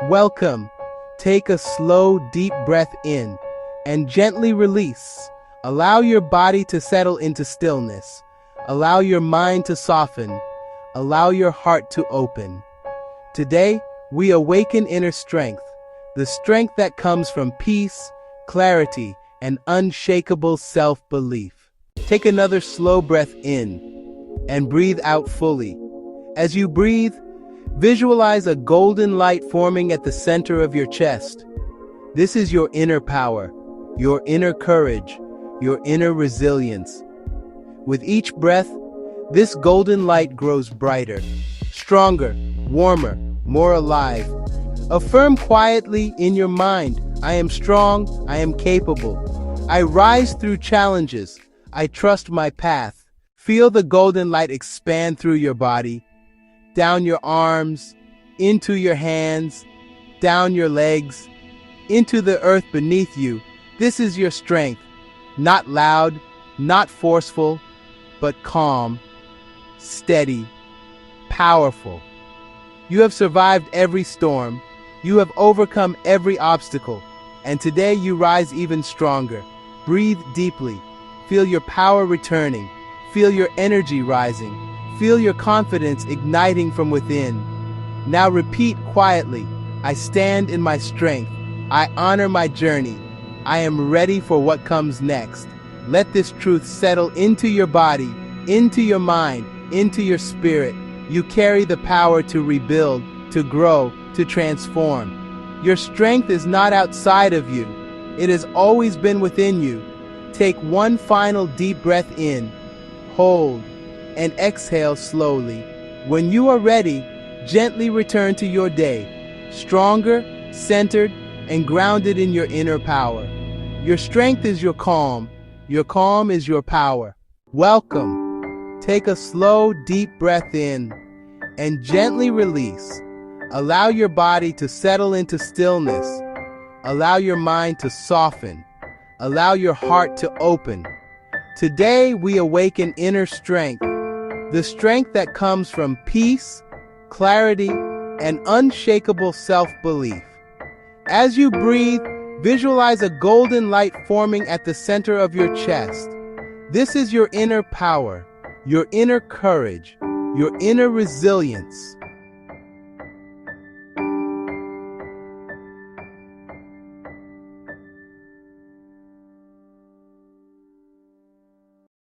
Welcome. Take a slow, deep breath in and gently release. Allow your body to settle into stillness. Allow your mind to soften. Allow your heart to open. Today, we awaken inner strength, the strength that comes from peace, clarity, and unshakable self-belief. Take another slow breath in and breathe out fully. As you breathe, visualize a golden light forming at the center of your chest. This is your inner power, your inner courage, your inner resilience. With each breath, this golden light grows brighter, stronger, warmer, more alive. Affirm quietly in your mind, I am strong, I am capable. I rise through challenges. I trust my path. Feel the golden light expand through your body, down your arms, into your hands, down your legs, into the earth beneath you. This is your strength, not loud, not forceful, but calm, steady, powerful. You have survived every storm. You have overcome every obstacle. And today you rise even stronger. Breathe deeply. Feel your power returning. Feel your energy rising. Feel your confidence igniting from within. Now repeat quietly, I stand in my strength. I honor my journey. I am ready for what comes next. Let this truth settle into your body, into your mind, into your spirit. You carry the power to rebuild, to grow, to transform. Your strength is not outside of you. It has always been within you. Take one final deep breath in, hold, and exhale slowly. When you are ready, gently return to your day, stronger, centered, and grounded in your inner power. Your strength is your calm. Your calm is your power. Welcome. Take a slow, deep breath in and gently release. Allow your body to settle into stillness. Allow your mind to soften. Allow your heart to open. Today we awaken inner strength, the strength that comes from peace, clarity, and unshakable self-belief. As you breathe, visualize a golden light forming at the center of your chest. This is your inner power, your inner courage, your inner resilience.